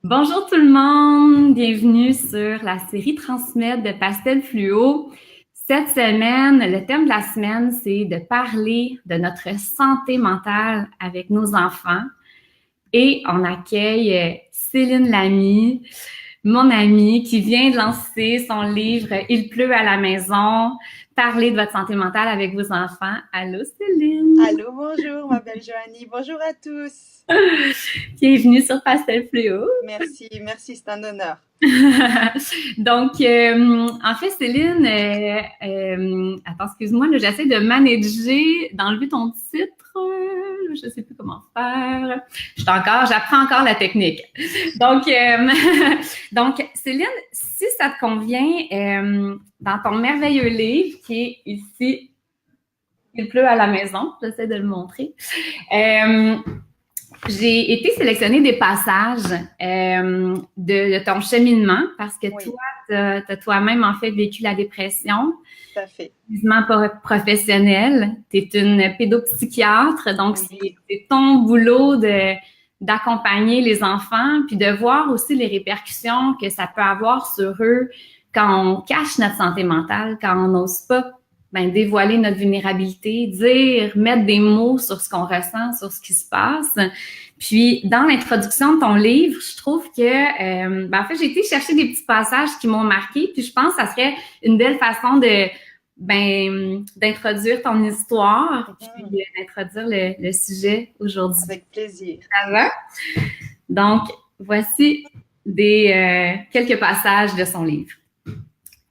Bonjour tout le monde, bienvenue sur la série Transmettre de Pastel Fluo. Cette semaine, le thème de la semaine, c'est de parler de notre santé mentale avec nos enfants. Et on accueille Céline Lamy, mon amie, qui vient de lancer son livre Il pleut à la maison, parler de votre santé mentale avec vos enfants. Allô Céline, Allô, bonjour, ma belle Joanie. Bonjour à tous. bienvenue sur Pastel Fluo. Merci, merci, c'est un honneur. Donc, en fait, Céline, attends, excuse-moi, là, j'essaie de manager, d'enlever ton titre. Je sais plus comment faire. J'apprends encore la technique. Donc, donc, Céline, si ça te convient, dans ton merveilleux livre qui est ici, Il pleut à la maison, j'essaie de le montrer. Euh, j'ai été sélectionner des passages de ton cheminement parce que toi, Oui, tu as toi-même en fait vécu la dépression, tout à fait. jugement professionnel. Tu es une pédopsychiatre, donc Oui, c'est ton boulot d'accompagner les enfants, puis de voir aussi les répercussions que ça peut avoir sur eux quand on cache notre santé mentale, quand on n'ose pas dévoiler notre vulnérabilité, dire, mettre des mots sur ce qu'on ressent, sur ce qui se passe. Puis, dans l'introduction de ton livre, je trouve que, en fait, j'ai été chercher des petits passages qui m'ont marqué, puis je pense que ça serait une belle façon d'introduire ton histoire, puis mhm, d'introduire le sujet aujourd'hui. avec plaisir. Ça va? Donc, voici quelques passages de son livre.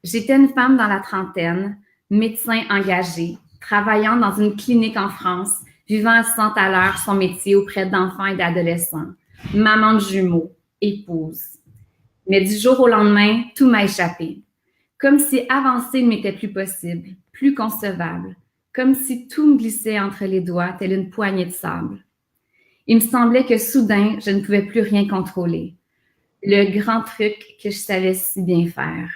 J'étais une femme dans la trentaine, médecin engagé, travaillant dans une clinique en France, vivant à 100 à l'heure son métier auprès d'enfants et d'adolescents, maman de jumeaux, épouse. Mais du jour au lendemain, tout m'a échappé. Comme si avancer ne m'était plus possible, plus concevable, comme si tout me glissait entre les doigts, telle une poignée de sable. Il me semblait que soudain, je ne pouvais plus rien contrôler. Le grand truc que je savais si bien faire.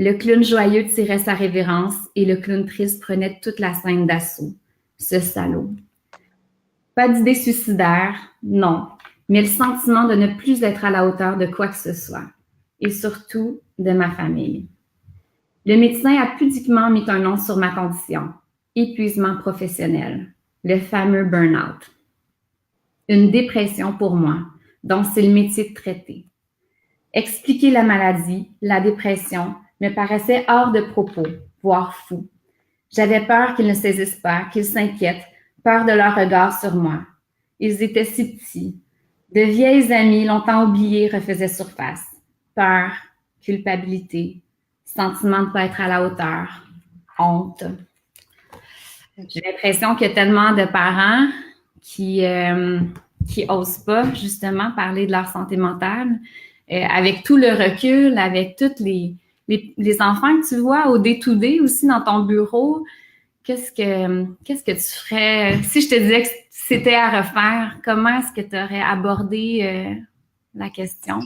Le clown joyeux tirait sa révérence et le clown triste prenait toute la scène d'assaut. Ce salaud. Pas d'idée suicidaire, non, mais le sentiment de ne plus être à la hauteur de quoi que ce soit. Et surtout de ma famille. Le médecin a pudiquement mis un nom sur ma condition. Épuisement professionnel. Le fameux burn-out. Une dépression pour moi, dont c'est le métier de traiter. Expliquer la maladie, la dépression, me paraissait hors de propos, voire fou. J'avais peur qu'ils ne saisissent pas, qu'ils s'inquiètent, peur de leur regard sur moi. Ils étaient si petits. De vieilles amies longtemps oubliées refaisaient surface. Peur, culpabilité, sentiment de ne pas être à la hauteur, honte. J'ai l'impression qu'il y a tellement de parents qui osent pas justement parler de leur santé mentale, avec tout le recul, avec tous les enfants que tu vois au day-to-day aussi dans ton bureau. Qu'est-ce que tu ferais si je te disais que c'était à refaire? Comment est-ce que tu aurais abordé la question?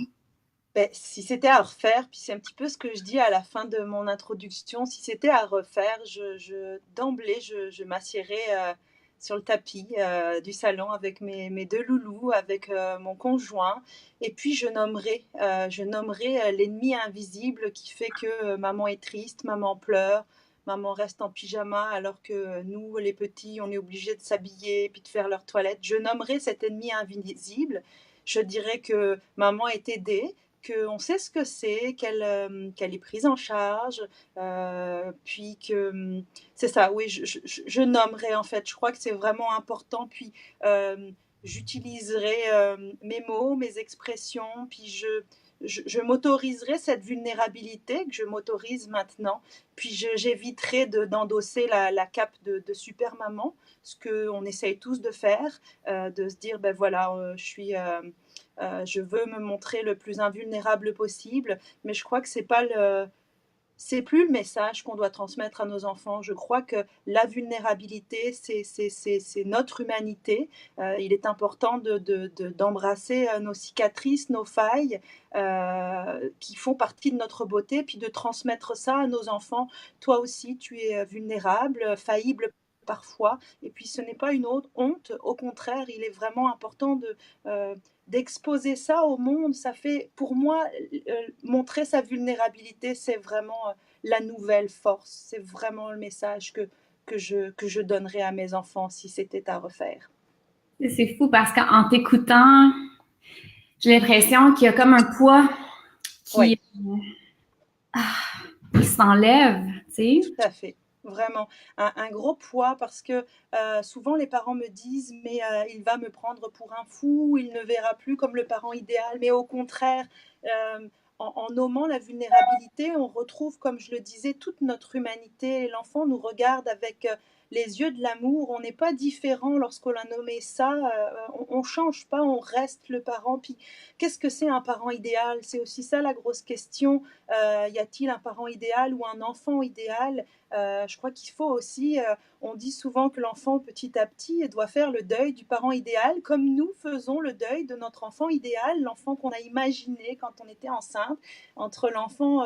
Ben, si c'était à refaire, puis c'est un petit peu ce que je dis à la fin de mon introduction, si c'était à refaire, d'emblée, je m'assiérais sur le tapis du salon avec mes deux loulous, avec mon conjoint, et puis je nommerais l'ennemi invisible qui fait que maman est triste, maman pleure, maman reste en pyjama alors que nous, les petits, on est obligés de s'habiller puis de faire leur toilette. Je nommerais cet ennemi invisible. Je dirais que maman est aidée, qu'on sait ce que c'est, qu'elle est prise en charge, puis que c'est ça, oui, je nommerai en fait, je crois que c'est vraiment important, puis j'utiliserai mes mots, mes expressions, puis je m'autoriserai cette vulnérabilité que je m'autorise maintenant, puis j'éviterai d'endosser la cape de super maman, ce qu'on essaye tous de faire, de se dire, ben voilà, je veux me montrer le plus invulnérable possible, mais je crois que c'est plus le message qu'on doit transmettre à nos enfants. Je crois que la vulnérabilité, c'est notre humanité. Il est important d'embrasser nos cicatrices, nos failles, qui font partie de notre beauté, puis de transmettre ça à nos enfants. Toi aussi, tu es vulnérable, faillible parfois, et puis ce n'est pas une autre honte, au contraire, il est vraiment important d'exposer ça au monde, ça fait, pour moi, montrer sa vulnérabilité, c'est vraiment la nouvelle force. C'est vraiment le message que je donnerais à mes enfants si c'était à refaire. C'est fou parce qu'en t'écoutant, j'ai l'impression qu'il y a comme un poids Oui, qui, qui s'enlève, tu sais. tout à fait. Vraiment, un gros poids parce que souvent les parents me disent mais il va me prendre pour un fou, il ne verra plus comme le parent idéal, mais au contraire, en nommant la vulnérabilité, on retrouve, comme je le disais, toute notre humanité. L'enfant nous regarde avec les yeux de l'amour, on n'est pas différent lorsqu'on a nommé ça, on ne change pas, on reste le parent. Puis qu'est-ce que c'est un parent idéal? C'est aussi ça la grosse question. Y a-t-il un parent idéal ou un enfant idéal? Je crois qu'il faut aussi, on dit souvent que l'enfant petit à petit doit faire le deuil du parent idéal, comme nous faisons le deuil de notre enfant idéal, l'enfant qu'on a imaginé quand on était enceinte. Entre l'enfant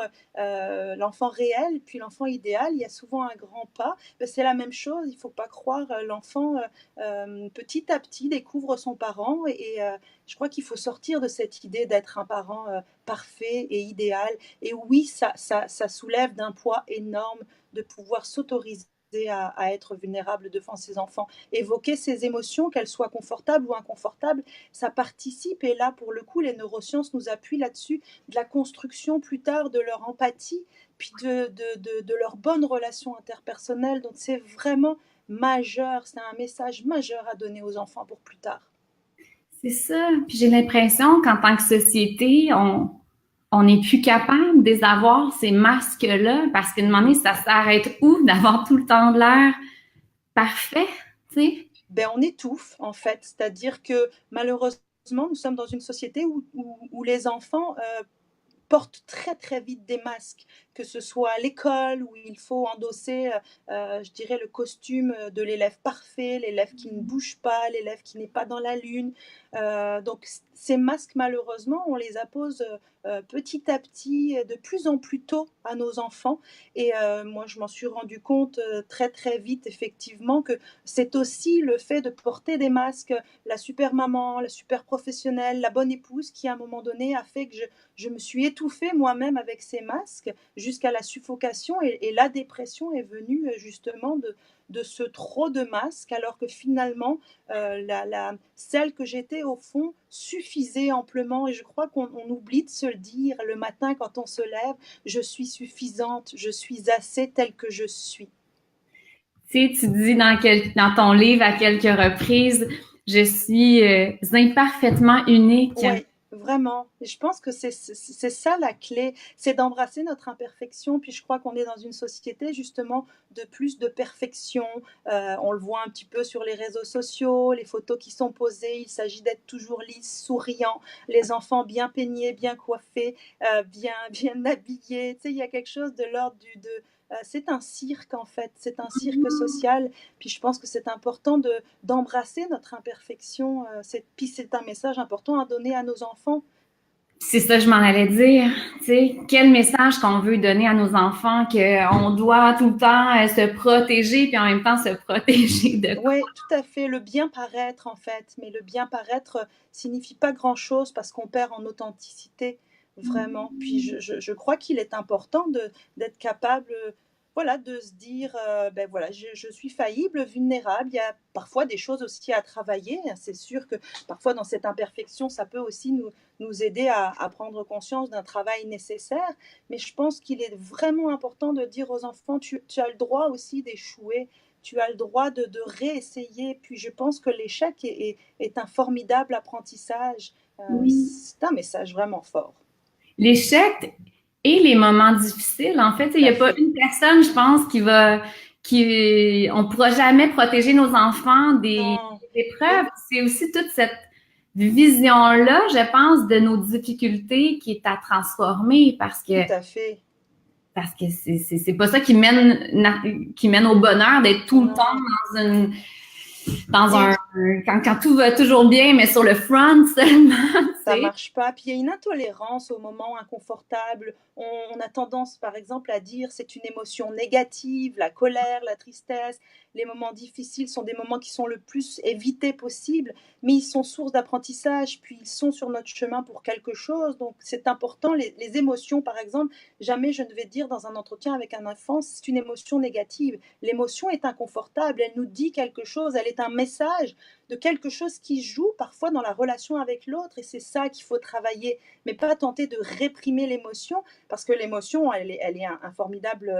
réel puis l'enfant idéal, il y a souvent un grand pas. C'est la même chose, il ne faut pas croire, l'enfant petit à petit découvre son parent je crois qu'il faut sortir de cette idée d'être un parent parfait et idéal. Et oui, ça soulève d'un poids énorme de pouvoir s'autoriser à être vulnérable devant ses enfants. Évoquer ses émotions, qu'elles soient confortables ou inconfortables, ça participe, et là, pour le coup, les neurosciences nous appuient là-dessus, de la construction plus tard de leur empathie, puis de leur bonne relation interpersonnelle. Donc c'est vraiment majeur, c'est un message majeur à donner aux enfants pour plus tard. C'est ça. Puis j'ai l'impression qu'en tant que société, on n'est plus capable de avoir ces masques-là parce qu'à un moment donné, ça s'arrête où d'avoir tout le temps de l'air parfait, tu sais? Ben, on étouffe, en fait. C'est-à-dire que malheureusement, nous sommes dans une société où les enfants portent très très vite des masques, que ce soit à l'école où il faut endosser, je dirais, le costume de l'élève parfait, l'élève qui ne bouge pas, l'élève qui n'est pas dans la lune. Donc ces masques, malheureusement, on les appose petit à petit, de plus en plus tôt à nos enfants. Et moi, je m'en suis rendu compte très très vite, effectivement, que c'est aussi le fait de porter des masques, la super maman, la super professionnelle, la bonne épouse, qui à un moment donné a fait que je me suis étouffée moi-même avec ces masques jusqu'à la suffocation, et la dépression est venue justement de ce trop de masques, alors que finalement, celle que j'étais au fond suffisait amplement. Et je crois qu'on oublie de se le dire le matin quand on se lève, je suis suffisante, je suis assez telle que je suis. Tu sais, tu dis dans ton livre à quelques reprises, je suis imparfaitement unique. Oui, vraiment. Et je pense que c'est ça la clé, c'est d'embrasser notre imperfection. Puis je crois qu'on est dans une société justement de plus de perfection. On le voit un petit peu sur les réseaux sociaux, les photos qui sont posées. Il s'agit d'être toujours lisse, souriant, les enfants bien peignés, bien coiffés, bien habillés. Tu sais, il y a quelque chose de l'ordre c'est un cirque en fait, c'est un cirque social. Puis je pense que c'est important d'embrasser notre imperfection. Puis c'est un message important à donner à nos enfants. C'est ça, je m'en allais dire. Tu sais, quel message qu'on veut donner à nos enfants qu'on doit tout le temps se protéger puis en même temps se protéger de quoi? Oui, tout à fait. Le bien paraître, en fait. Mais le bien paraître signifie pas grand-chose parce qu'on perd en authenticité, vraiment. Puis je crois qu'il est important d'être capable, voilà, de se dire, ben voilà, je suis faillible, vulnérable. Il y a parfois des choses aussi à travailler. C'est sûr que parfois dans cette imperfection, ça peut aussi nous aider à prendre conscience d'un travail nécessaire. Mais je pense qu'il est vraiment important de dire aux enfants, tu as le droit aussi d'échouer, tu as le droit de réessayer. Puis je pense que l'échec est un formidable apprentissage. Oui. C'est un message vraiment fort. L'échec et les moments difficiles, en fait, il Tout n'y à a pas fait. une personne, je pense, on ne pourra jamais protéger nos enfants des Non. Et épreuves. C'est aussi toute cette vision-là, je pense, de nos difficultés qui est à transformer tout à fait. parce que c'est pas ça qui mène au bonheur d'être tout le temps Non. dans Et un quand tout va toujours bien, mais sur le front seulement, tu ça sais. marche pas. Puis il y a une intolérance aux moments inconfortables. On a tendance, par exemple, à dire c'est une émotion négative, la colère, la tristesse. les moments difficiles sont des moments qui sont le plus évités possible, mais ils sont source d'apprentissage, puis ils sont sur notre chemin pour quelque chose. Donc c'est important. Les émotions, par exemple, jamais je ne vais dire dans un entretien avec un enfant, c'est une émotion négative. L'émotion est inconfortable, elle nous dit quelque chose, elle est un message de quelque chose qui joue parfois dans la relation avec l'autre, et c'est ça qu'il faut travailler, mais pas tenter de réprimer l'émotion, parce que l'émotion, elle est un formidable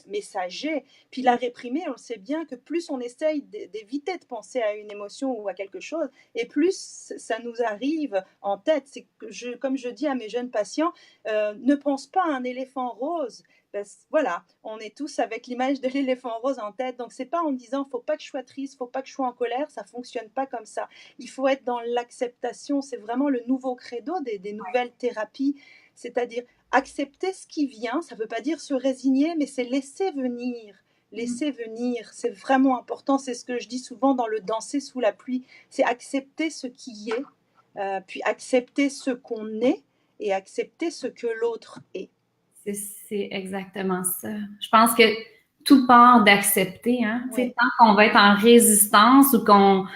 messager, puis la réprimer, on sait bien que plus on essaye d'éviter de penser à une émotion ou à quelque chose, et plus ça nous arrive en tête. C'est que comme je dis à mes jeunes patients, ne pense pas à un éléphant rose. Ben, voilà, on est tous avec l'image de l'éléphant rose en tête, donc c'est pas en me disant faut pas que je sois triste, faut pas que je sois en colère, ça fonctionne pas comme ça. Il faut être dans l'acceptation, c'est vraiment le nouveau credo des nouvelles thérapies, c'est-à-dire accepter ce qui vient. Ça veut pas dire se résigner, mais c'est laisser venir. Laisser venir, c'est vraiment important, c'est ce que je dis souvent dans le danser sous la pluie, c'est accepter ce qui est, puis accepter ce qu'on est et accepter ce que l'autre est. C'est exactement ça. Je pense que tout part d'accepter. Hein? Oui. Tant qu'on va être en résistance ou qu'on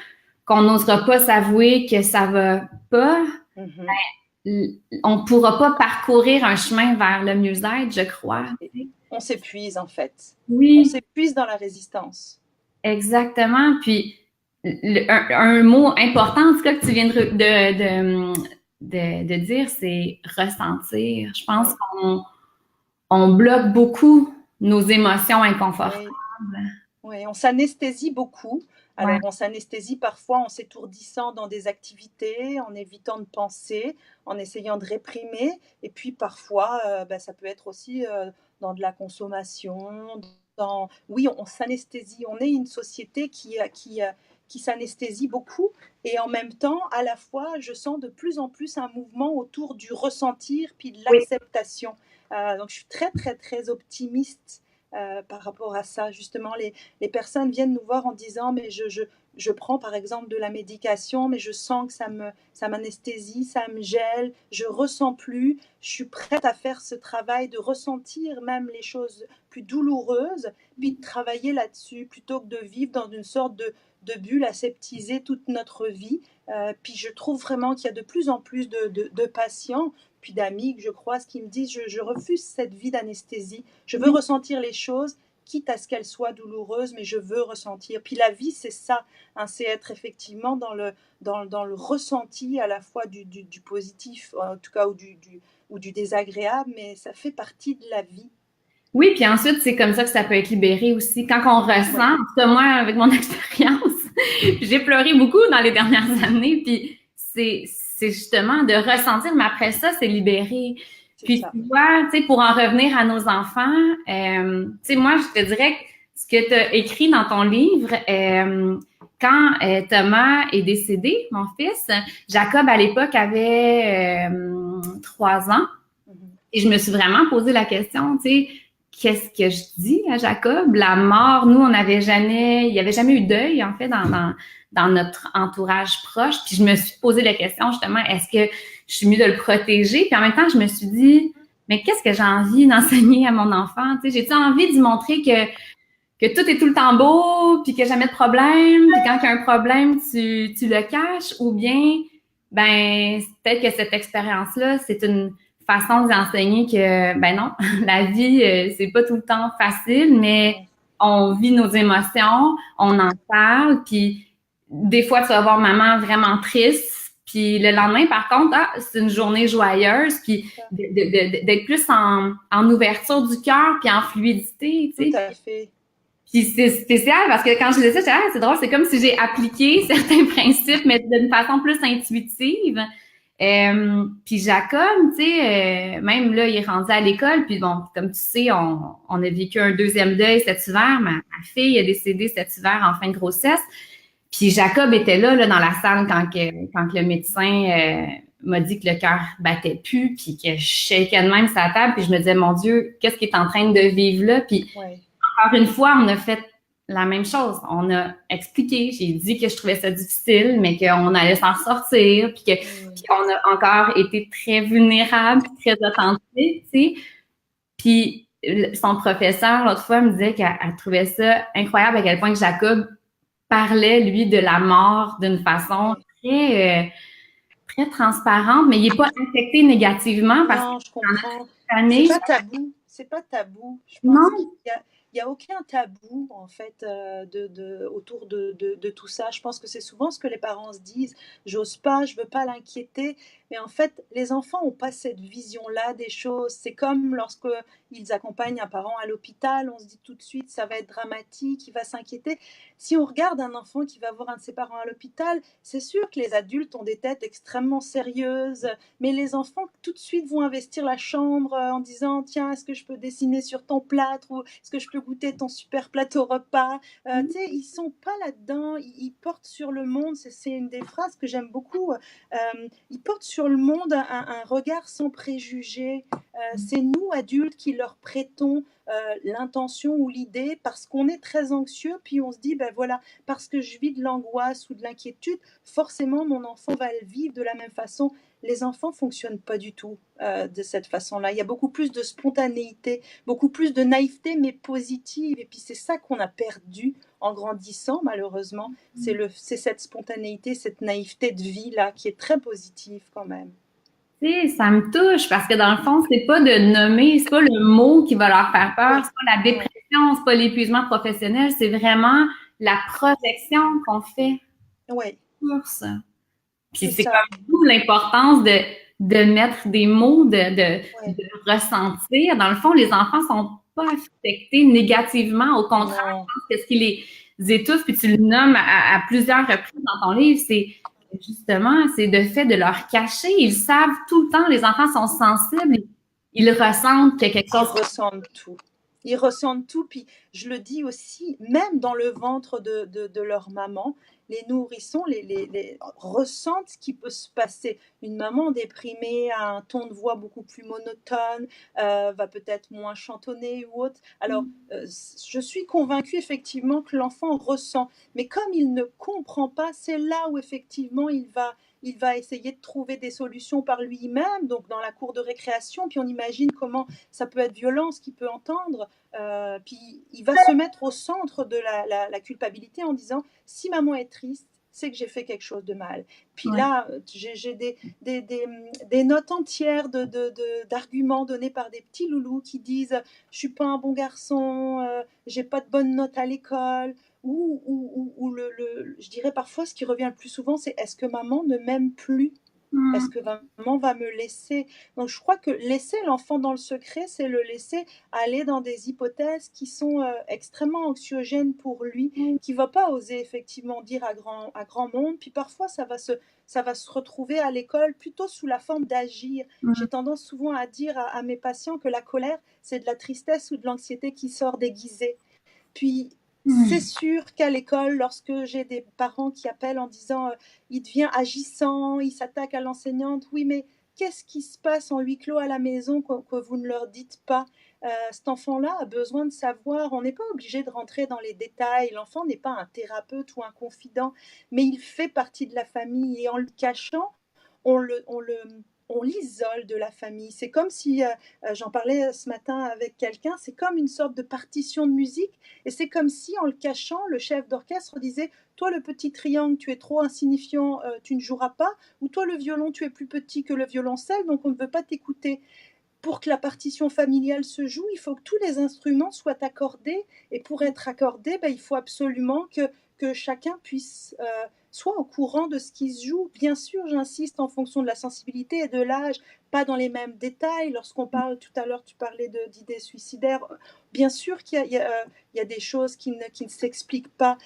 n'osera pas s'avouer que ça va pas, on ne pourra pas parcourir un chemin vers le mieux-être, je crois. On s'épuise, en fait. Oui. On s'épuise dans la résistance. Exactement. Puis, un mot important, en tout cas, que tu viens de dire, c'est ressentir. Je pense qu'on bloque beaucoup nos émotions inconfortables. Oui, on s'anesthésie beaucoup. Alors, on s'anesthésie parfois en s'étourdissant dans des activités, en évitant de penser, en essayant de réprimer. Et puis, parfois, ça peut être aussi dans de la consommation. Oui, on s'anesthésie. On est une société qui s'anesthésie beaucoup. Et en même temps, à la fois, je sens de plus en plus un mouvement autour du ressentir puis de l'acceptation. Donc, je suis très, très, très optimiste par rapport à ça. Justement, les personnes viennent nous voir en disant « mais je prends par exemple de la médication, mais je sens que ça m'anesthésie, ça me gèle, je ressens plus, je suis prête à faire ce travail de ressentir même les choses plus douloureuses, puis de travailler là-dessus, plutôt que de vivre dans une sorte de bulle aseptisée toute notre vie. » Puis je trouve vraiment qu'il y a de plus en plus de patients puis d'amis que je croise qui me disent je refuse cette vie d'anesthésie, je veux ressentir les choses, quitte à ce qu'elles soient douloureuses, mais je veux ressentir. Puis la vie, c'est ça, hein, c'est être effectivement dans le ressenti à la fois du positif, en tout cas, ou du désagréable, mais ça fait partie de la vie. Oui, puis ensuite, c'est comme ça que ça peut être libéré aussi. Quand on ressent, en tout cas moi, avec mon expérience, j'ai pleuré beaucoup dans les dernières années, puis c'est justement de ressentir, mais après ça, c'est libéré. Puis tu vois, tu sais, pour en revenir à nos enfants, tu sais, moi, je te dirais que ce que tu as écrit dans ton livre, quand Thomas est décédé, mon fils, Jacob, à l'époque, avait 3 ans. Et je me suis vraiment posé la question, tu sais, qu'est-ce que je dis à Jacob? La mort, nous, il n'y avait jamais eu de deuil, en fait, dans notre entourage proche. Puis je me suis posé la question, justement, est-ce que je suis mieux de le protéger? Puis en même temps, je me suis dit, mais qu'est-ce que j'ai envie d'enseigner à mon enfant? Tu sais, j'ai-tu envie de lui montrer que tout est tout le temps beau, puis qu'il n'y a jamais de problème, puis quand il y a un problème, tu le caches, ou bien, ben, peut-être que cette expérience-là, c'est une façon d'enseigner que, ben non, la vie, c'est pas tout le temps facile, mais on vit nos émotions, on en parle, puis des fois, tu vas voir maman vraiment triste, puis le lendemain, par contre, c'est une journée joyeuse, puis d'être plus en ouverture du cœur, puis en fluidité, tu sais. Tout à fait. Puis c'est spécial parce que quand je disais ça, c'est drôle, c'est comme si j'ai appliqué certains principes, mais d'une façon plus intuitive. Puis Jacob, tu sais, même là, il est rendu à l'école, puis bon, comme tu sais, on a vécu un deuxième deuil cet hiver. Ma fille a décédé cet hiver en fin de grossesse. Puis Jacob était là dans la salle quand le médecin m'a dit que le cœur battait plus, puis que je shakeais de même sa table, puis je me disais, mon Dieu, qu'est-ce qu'il est en train de vivre là? Puis encore une fois, on a fait la même chose. On a expliqué, j'ai dit que je trouvais ça difficile, mais qu'on allait s'en sortir, puis qu'on a encore été très vulnérable, très authentique, tu sais. Puis son professeur, l'autre fois, me disait qu'elle trouvait ça incroyable à quel point que Jacob parlait, lui, de la mort d'une façon très transparente, mais il n'est pas affecté négativement parce que Non, je comprends. cette C'est année, pas tabou. C'est pas tabou. Je pense qu'il non. y a aucun tabou en fait autour de tout ça. Je pense que c'est souvent ce que les parents se disent. J'ose pas, je veux pas l'inquiéter. Mais en fait, les enfants n'ont pas cette vision-là des choses. C'est comme lorsque ils accompagnent un parent à l'hôpital, on se dit tout de suite ça va être dramatique, il va s'inquiéter. Si on regarde un enfant qui va voir un de ses parents à l'hôpital, c'est sûr que les adultes ont des têtes extrêmement sérieuses, mais les enfants tout de suite vont investir la chambre en disant tiens, est-ce que je peux dessiner sur ton plâtre ou est-ce que je peux goûter ton super plateau repas. Tu sais, ils sont pas là-dedans, ils portent sur le monde, c'est une des phrases que j'aime beaucoup, ils portent sur le monde un regard sans préjugés. C'est nous adultes qui leur prêtons l'intention ou l'idée parce qu'on est très anxieux, puis on se dit ben voilà, parce que je vis de l'angoisse ou de l'inquiétude, forcément mon enfant va le vivre de la même façon. Les enfants fonctionnent pas du tout de cette façon-là. Il y a beaucoup plus de spontanéité, beaucoup plus de naïveté, mais positive. Et puis c'est ça qu'on a perdu en grandissant, malheureusement. C'est cette spontanéité, cette naïveté de vie-là qui est très positive quand même. Tu sais, ça me touche parce que dans le fond, c'est pas de nommer, c'est pas le mot qui va leur faire peur, Oui, c'est pas la dépression, c'est pas l'épuisement professionnel, c'est vraiment la projection qu'on fait oui, sur ça. Puis c'est c'est ça. comme d'où l'importance de mettre des mots, Ouais. de ressentir. Dans le fond, les enfants sont pas affectés négativement. Au contraire, Non. je pense que ce qui les étouffe, puis tu le nommes à plusieurs reprises dans ton livre, c'est justement, c'est le fait de leur cacher. Ils savent tout le temps, les enfants sont sensibles, ils ressentent qu'il y a quelque Ils chose. ressentent tout. Ils ressentent tout. Puis je le dis aussi, même dans le ventre de leur maman, les nourrissons ressentent ce qui peut se passer. Une maman déprimée a un ton de voix beaucoup plus monotone, va peut-être moins chantonner ou autre. Alors, je suis convaincue effectivement que l'enfant ressent. Mais comme il ne comprend pas, c'est là où effectivement il va essayer de trouver des solutions par lui-même, donc dans la cour de récréation, puis on imagine comment ça peut être violent ce qu'il peut entendre, puis il va se mettre au centre de la culpabilité en disant si maman est triste, c'est que j'ai fait quelque chose de mal. Puis Ouais. là, j'ai des notes entières d'arguments donnés par des petits loulous qui disent je suis pas un bon garçon, j'ai pas de bonnes notes à l'école, ou je dirais parfois ce qui revient le plus souvent, c'est est-ce que maman ne m'aime plus? Est-ce que maman va me laisser? Donc je crois que laisser l'enfant dans le secret, c'est le laisser aller dans des hypothèses qui sont extrêmement anxiogènes pour lui, qui ne va pas oser effectivement dire à grand monde. Puis parfois, ça va se retrouver à l'école plutôt sous la forme d'agir. J'ai tendance souvent à dire à mes patients que la colère, c'est de la tristesse ou de l'anxiété qui sort déguisée. Puis, c'est sûr qu'à l'école, lorsque j'ai des parents qui appellent en disant il devient agissant, il s'attaque à l'enseignante, oui, mais qu'est-ce qui se passe en huis clos à la maison que vous ne leur dites pas? Cet enfant-là a besoin de savoir. On n'est pas obligé de rentrer dans les détails. L'enfant n'est pas un thérapeute ou un confident, mais il fait partie de la famille et en le cachant, on le, on le, on l'isole de la famille. C'est comme si, j'en parlais ce matin avec quelqu'un, c'est comme une sorte de partition de musique, et c'est comme si, en le cachant, le chef d'orchestre disait toi le petit triangle, tu es trop insignifiant, tu ne joueras pas, ou toi le violon, tu es plus petit que le violoncelle, donc on ne veut pas t'écouter. Pour que la partition familiale se joue, il faut que tous les instruments soient accordés, et pour être accordés, il faut absolument que chacun puisse soit au courant de ce qui se joue. Bien sûr, j'insiste en fonction de la sensibilité et de l'âge, pas dans les mêmes détails. Lorsqu'on parle, tout à l'heure, tu parlais d'idées suicidaires. Bien sûr qu'il y a des choses qui ne s'expliquent pas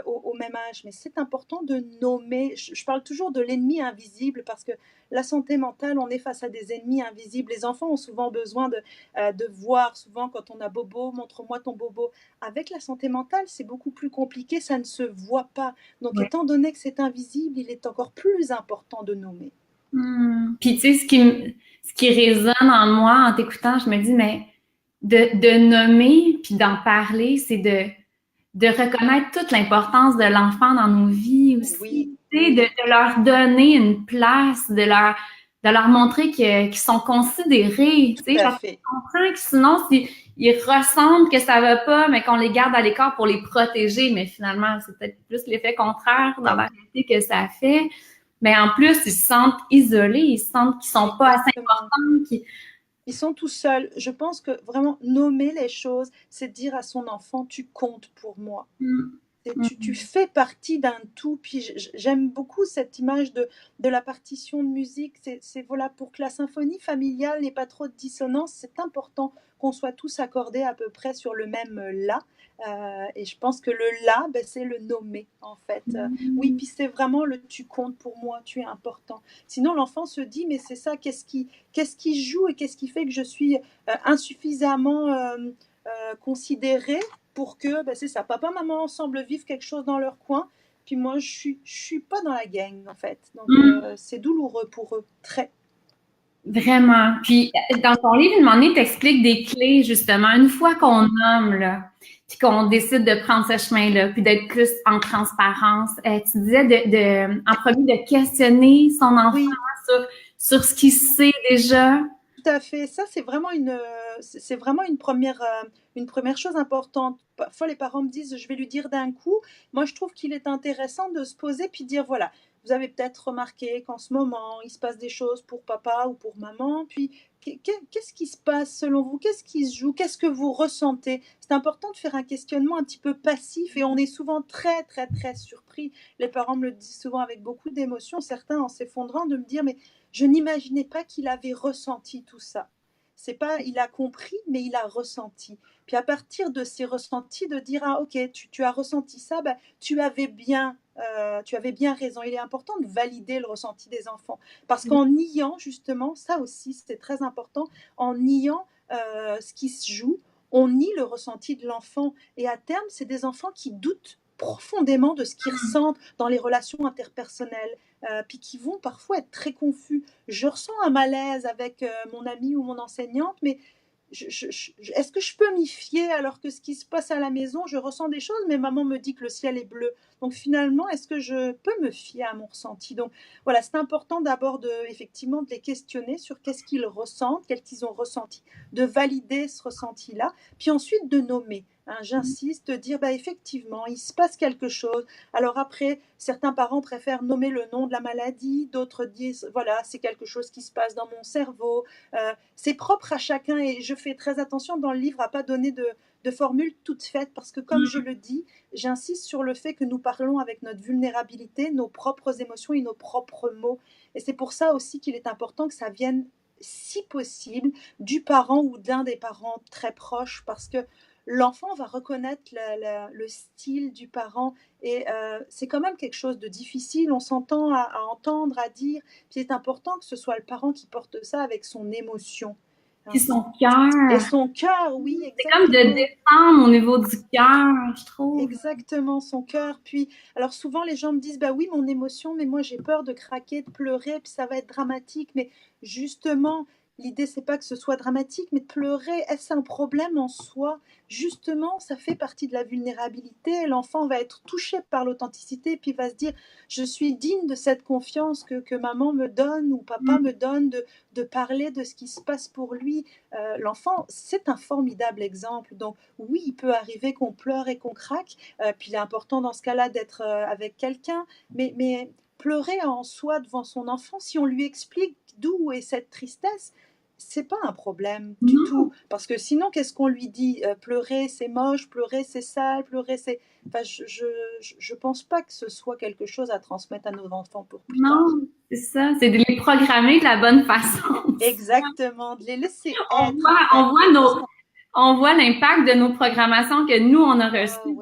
au même âge, mais c'est important de nommer. Je parle toujours de l'ennemi invisible parce que la santé mentale, on est face à des ennemis invisibles. Les enfants ont souvent besoin de voir, souvent quand on a bobo, montre-moi ton bobo. Avec la santé mentale, c'est beaucoup plus compliqué, ça ne se voit pas. Donc, Ouais. étant donné que c'est invisible, il est encore plus important de nommer. Puis tu sais, ce qui résonne en moi en t'écoutant, je me dis, mais de nommer puis d'en parler, c'est de reconnaître toute l'importance de l'enfant dans nos vies aussi. Oui, Tu sais, oui, de leur donner une place, de de leur montrer qu'ils sont considérés. Tu sais, parce qu'on comprend que sinon, ils ressentent que ça va pas, mais qu'on les garde à l'écart pour les protéger. Mais finalement, c'est peut-être plus l'effet contraire dans la réalité que ça fait. Mais en plus, ils se sentent isolés, ils se sentent qu'ils sont pas assez importants. Ils sont tout seuls. Je pense que vraiment nommer les choses, c'est dire à son enfant, tu comptes pour moi. Tu fais partie d'un tout. Puis j'aime beaucoup cette image de la partition de musique. C'est voilà, pour que la symphonie familiale n'ait pas trop de dissonance, c'est important qu'on soit tous accordés à peu près sur le même la. Et je pense que le la, ben, c'est le nommer en fait. Oui, puis c'est vraiment le tu comptes pour moi, tu es important. Sinon l'enfant se dit mais c'est ça, qu'est-ce qui joue et qu'est-ce qui fait que je suis insuffisamment considérée pour que, ben c'est ça, papa, maman semblent vivre quelque chose dans leur coin, puis moi, je suis pas dans la gang, en fait. Donc, c'est douloureux pour eux, très. Vraiment. Puis, dans ton livre, une moment donné, t'expliques des clés, justement. Une fois qu'on nomme, là, puis qu'on décide de prendre ce chemin-là, puis d'être plus en transparence, tu disais en premier, de questionner son enfant sur ce qu'il sait déjà. Tout à fait. Ça, c'est vraiment une première chose importante. Parfois, les parents me disent, je vais lui dire d'un coup. Moi, je trouve qu'il est intéressant de se poser puis dire, voilà, vous avez peut-être remarqué qu'en ce moment, il se passe des choses pour papa ou pour maman. Puis, qu'est-ce qui se passe selon vous? Qu'est-ce qui se joue? Qu'est-ce que vous ressentez? C'est important de faire un questionnement un petit peu passif et on est souvent très, très, très surpris. Les parents me le disent souvent avec beaucoup d'émotion, certains en s'effondrant, de me dire, mais je n'imaginais pas qu'il avait ressenti tout ça. C'est pas, il a compris, mais il a ressenti. Puis à partir de ces ressentis, de dire ah ok, tu as ressenti ça, ben, tu avais bien raison. Il est important de valider le ressenti des enfants parce qu'en niant justement, ça aussi c'est très important, en niant ce qui se joue, on nie le ressenti de l'enfant et à terme c'est des enfants qui doutent profondément de ce qu'ils ressentent dans les relations interpersonnelles. Puis qui vont parfois être très confus. Je ressens un malaise avec mon ami ou mon enseignante, mais est-ce que je peux m'y fier alors que ce qui se passe à la maison, je ressens des choses, mais maman me dit que le ciel est bleu. Donc finalement, est-ce que je peux me fier à mon ressenti? Donc voilà, c'est important d'abord effectivement de les questionner sur qu'est-ce qu'ils ressentent, qu'est-ce qu'ils ont ressenti, de valider ce ressenti-là, puis ensuite de nommer. Hein, j'insiste, de dire bah, effectivement, il se passe quelque chose. Alors après, certains parents préfèrent nommer le nom de la maladie, d'autres disent voilà, c'est quelque chose qui se passe dans mon cerveau. C'est propre à chacun et je fais très attention dans le livre à pas donner de formules toutes faites parce que comme je le dis, j'insiste sur le fait que nous parlons avec notre vulnérabilité, nos propres émotions et nos propres mots. Et c'est pour ça aussi qu'il est important que ça vienne, si possible, du parent ou d'un des parents très proches parce que l'enfant va reconnaître le style du parent et c'est quand même quelque chose de difficile. On s'entend à entendre, à dire. Puis c'est important que ce soit le parent qui porte ça avec son émotion. Puis son cœur. Et son cœur, oui, exactement. C'est comme de descendre au niveau du cœur, je trouve. Exactement, son cœur. Puis, alors souvent les gens me disent, bah oui, mon émotion, mais moi j'ai peur de craquer, de pleurer, puis ça va être dramatique. Mais justement, l'idée c'est pas que ce soit dramatique, mais de pleurer, est-ce un problème en soi? Justement, ça fait partie de la vulnérabilité. L'enfant va être touché par l'authenticité, puis va se dire, je suis digne de cette confiance que maman me donne ou papa me donne de parler de ce qui se passe pour lui. L'enfant, c'est un formidable exemple. Donc oui, il peut arriver qu'on pleure et qu'on craque. Puis il est important dans ce cas-là d'être avec quelqu'un. Mais pleurer en soi devant son enfant, si on lui explique d'où est cette tristesse, c'est pas un problème du tout. Parce que sinon, qu'est-ce qu'on lui dit? Pleurer, c'est moche, pleurer, c'est sale, pleurer, c'est... Enfin, je pense pas que ce soit quelque chose à transmettre à nos enfants pour plus tard. Non, c'est ça. C'est de les programmer de la bonne façon. Exactement, de les laisser être. On voit l'impact de nos programmations que nous, on a reçues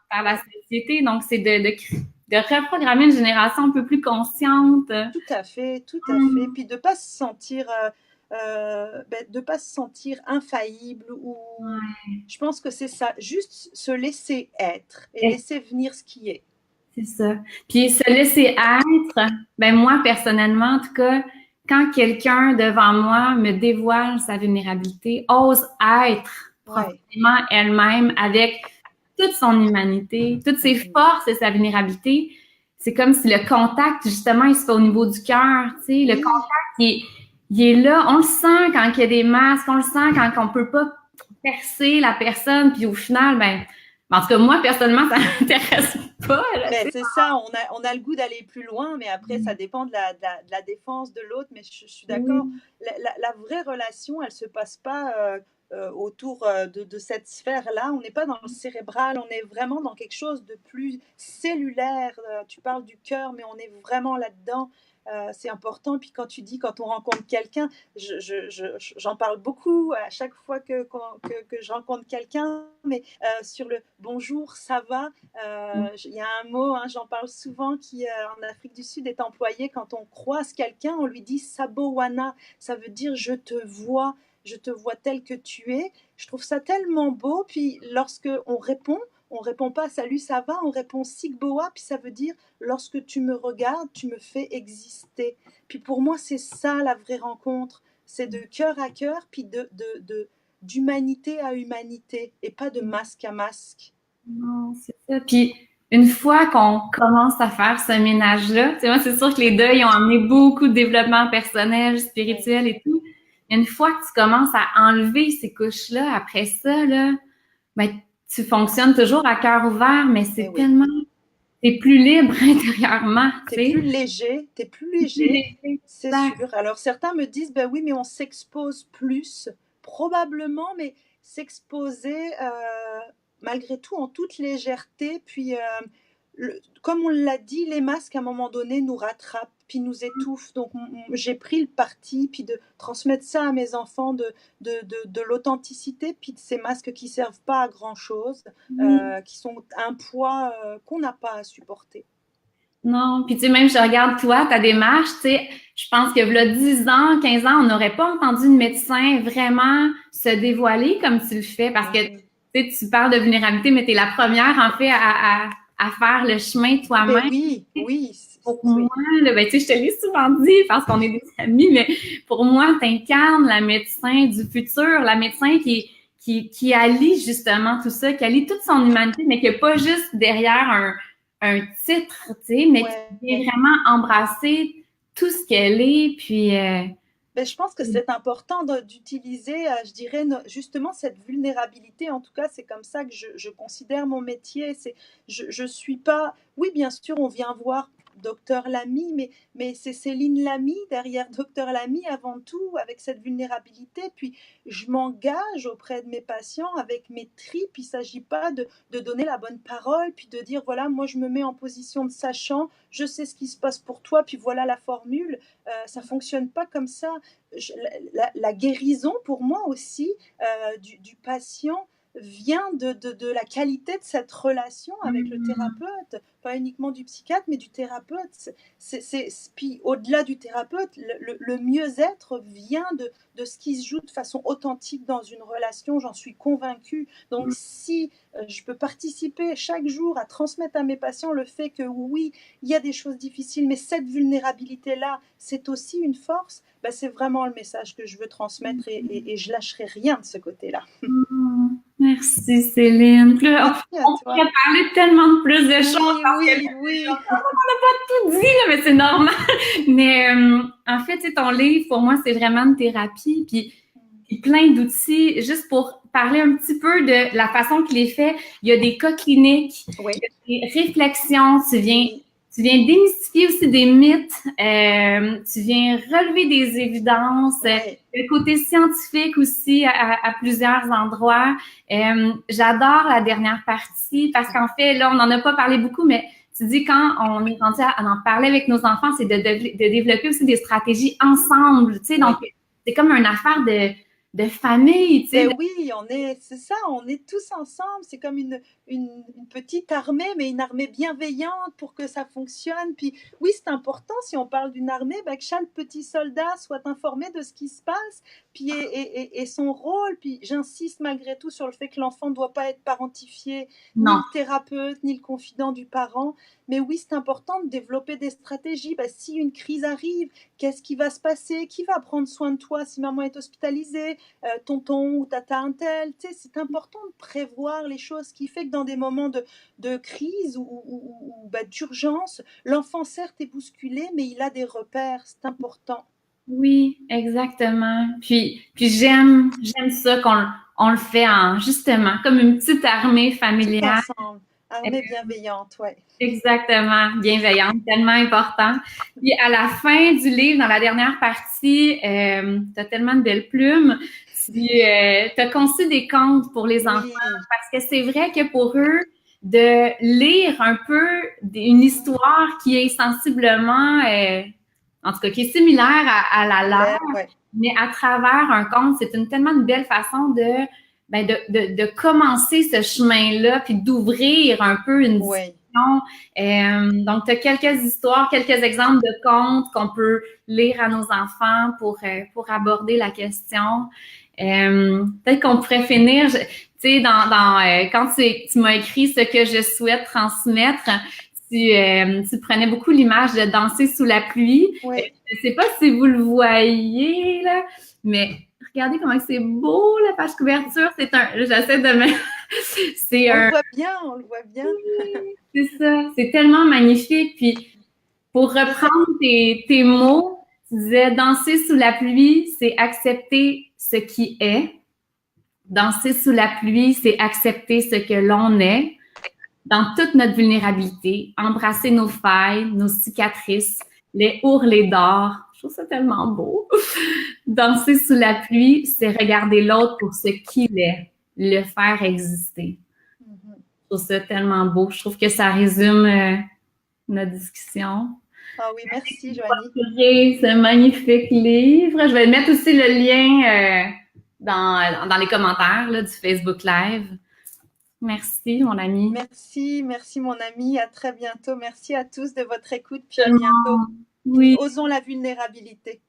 par la société. Donc, c'est de reprogrammer une génération un peu plus consciente. Tout à fait, tout à fait. Puis de pas se sentir... de pas se sentir infaillible ou je pense que c'est ça, juste se laisser être et laisser venir ce qui est. C'est ça. Puis se laisser être, ben moi personnellement en tout cas, quand quelqu'un devant moi me dévoile sa vulnérabilité, ose être profondément elle-même avec toute son humanité, toutes ses forces et sa vulnérabilité, c'est comme si le contact, justement, il se fait au niveau du cœur, tu sais. Le contact, il est là. On le sent quand il y a des masques, on le sent quand on peut pas percer la personne, puis au final, en tout cas, moi, personnellement, ça m'intéresse pas. Là, Mais c'est ça, on a le goût d'aller plus loin, mais après, ça dépend de la défense de l'autre. Mais je suis d'accord, oui. la vraie relation, elle se passe pas autour de cette sphère-là. On n'est pas dans le cérébral, on est vraiment dans quelque chose de plus cellulaire. Tu parles du cœur, mais on est vraiment là-dedans. C'est important. Puis quand tu dis, quand on rencontre quelqu'un, j'en parle beaucoup à chaque fois que je rencontre quelqu'un, mais sur le bonjour, ça va, il y a un mot, hein, j'en parle souvent, qui en Afrique du Sud est employé quand on croise quelqu'un, on lui dit Sabowana, ça veut dire je te vois tel que tu es. Je trouve ça tellement beau. Puis lorsque on répond pas salut, ça va, on répond Sigboa, puis ça veut dire lorsque tu me regardes, tu me fais exister. Puis pour moi, c'est ça la vraie rencontre. C'est de cœur à cœur, puis d'humanité à humanité, et pas de masque à masque. Non, c'est ça. Puis, une fois qu'on commence à faire ce ménage-là, tu sais, moi, c'est sûr que les deuils ont amené beaucoup de développement personnel, spirituel et tout. Une fois que tu commences à enlever ces couches-là, après ça, là, ben, tu fonctionnes toujours à cœur ouvert, mais c'est Oui. tellement, t'es plus libre intérieurement, tu T'es sais. plus léger, t'es plus léger, c'est sûr. Alors certains me disent, ben oui, mais on s'expose plus, probablement, mais s'exposer malgré tout en toute légèreté, puis comme on l'a dit, les masques à un moment donné nous rattrapent, puis nous étouffent. Donc j'ai pris le parti, puis de transmettre ça à mes enfants, de l'authenticité, puis de ces masques qui servent pas à grand-chose, Oui. qui sont un poids qu'on n'a pas à supporter. Non, puis tu sais, même je regarde toi, ta démarche, tu sais, je pense que là, 10 ans, 15 ans, on n'aurait pas entendu de médecin vraiment se dévoiler comme tu le fais, parce que tu sais, tu parles de vulnérabilité, mais tu es la première, en fait, à faire le chemin Ben toi-même. oui, oui, Pour moi, oui. là, ben, tu sais, je te l'ai souvent dit parce qu'on est des amis, mais pour moi, t'incarnes la médecin du futur, la médecin qui allie justement tout ça, qui allie toute son humanité, mais qui n'est pas juste derrière un titre, tu sais, mais Ouais. qui vient vraiment embrasser tout ce qu'elle est, puis Ben, je pense que c'est important d'utiliser, je dirais, justement cette vulnérabilité. En tout cas, c'est comme ça que je considère mon métier. Je suis pas. Oui, bien sûr, on vient voir Docteur Lamy, mais c'est Céline Lamy derrière Docteur Lamy avant tout, avec cette vulnérabilité. Puis je m'engage auprès de mes patients avec mes tripes. Il ne s'agit pas de donner la bonne parole, puis de dire voilà, moi je me mets en position de sachant, je sais ce qui se passe pour toi, puis voilà la formule. Ça fonctionne pas comme ça. La guérison, pour moi aussi, du patient vient de la qualité de cette relation avec le thérapeute, pas uniquement du psychiatre, mais du thérapeute. Puis au-delà du thérapeute, le mieux-être vient de ce qui se joue de façon authentique dans une relation, j'en suis convaincue. Donc si je peux participer chaque jour à transmettre à mes patients le fait que oui, il y a des choses difficiles, mais cette vulnérabilité-là, c'est aussi une force, ben, c'est vraiment le message que je veux transmettre et je lâcherai rien de ce côté-là. merci Céline. Puis là, Merci à on toi. pourrait parler tellement de plus de choses Oui, parce que oui, oui. tout dit, là, mais c'est normal. Mais en fait, tu sais, ton livre, pour moi, c'est vraiment une thérapie, puis plein d'outils. Juste pour parler un petit peu de la façon qu'il est fait, il y a des cas cliniques, Oui. il y a des réflexions, Oui. tu viens démystifier aussi des mythes, tu viens relever des évidences, Oui. le côté scientifique aussi à plusieurs endroits. J'adore la dernière partie parce qu'en fait, là, on n'en a pas parlé beaucoup, mais tu dis quand on est rendu à en parler avec nos enfants, c'est de développer aussi des stratégies ensemble, tu sais, donc c'est comme une affaire de famille, tu sais. Ben oui, c'est ça, on est tous ensemble. C'est comme une petite armée, mais une armée bienveillante pour que ça fonctionne. Puis oui, c'est important, si on parle d'une armée, ben, que chaque petit soldat soit informé de ce qui se passe puis et son rôle. Puis j'insiste malgré tout sur le fait que l'enfant ne doit pas être parentifié, ni Non. le thérapeute, ni le confident du parent. Mais oui, c'est important de développer des stratégies. Si une crise arrive, qu'est-ce qui va se passer? Qui va prendre soin de toi si maman est hospitalisée? Tonton ou tata un tel? Tu sais, c'est important de prévoir les choses, ce qui fait que dans des moments de crise ou d'urgence, l'enfant certes est bousculé, mais il a des repères, c'est important. Oui, exactement. Puis j'aime ça qu'on le fait justement, comme une petite armée Tout familiale. ensemble, armée bienveillante, ouais. Exactement, bienveillante, tellement important. Puis à la fin du livre, dans la dernière partie, tu as tellement de belles plumes. Tu as conçu des contes pour les enfants Oui, parce que c'est vrai que pour eux, de lire un peu une histoire qui est sensiblement, en tout cas, qui est similaire à la leur, ouais. mais à travers un conte, c'est tellement une belle façon de commencer ce chemin-là, puis d'ouvrir un peu une Oui. discussion. Donc, tu as quelques histoires, quelques exemples de contes qu'on peut lire à nos enfants pour aborder la question. Peut-être qu'on pourrait finir, tu sais, quand tu m'as écrit ce que je souhaite transmettre, tu prenais beaucoup l'image de danser sous la pluie. Oui. Je ne sais pas si vous le voyez, là, mais regardez comment c'est beau, la page couverture. J'essaie de me, c'est On un, le voit bien, on le voit bien. c'est ça, c'est tellement magnifique. Puis, pour reprendre tes mots, tu disais danser sous la pluie, c'est accepter ce qui est. Danser sous la pluie, c'est accepter ce que l'on est dans toute notre vulnérabilité, embrasser nos failles, nos cicatrices, les ourlets d'or. Je trouve ça tellement beau. Danser sous la pluie, c'est regarder l'autre pour ce qu'il est, le faire exister. Je trouve ça tellement beau. Je trouve que ça résume notre discussion. Ah oui, merci Joanie. Ce magnifique livre. Je vais mettre aussi le lien dans les commentaires là, du Facebook Live. Merci, mon ami. Merci mon ami. À très bientôt. Merci à tous de votre écoute. Puis à bientôt. Oui. Osons la vulnérabilité.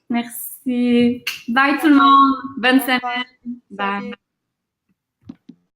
Merci. Bye tout le monde. Bonne semaine. Bye. Bye.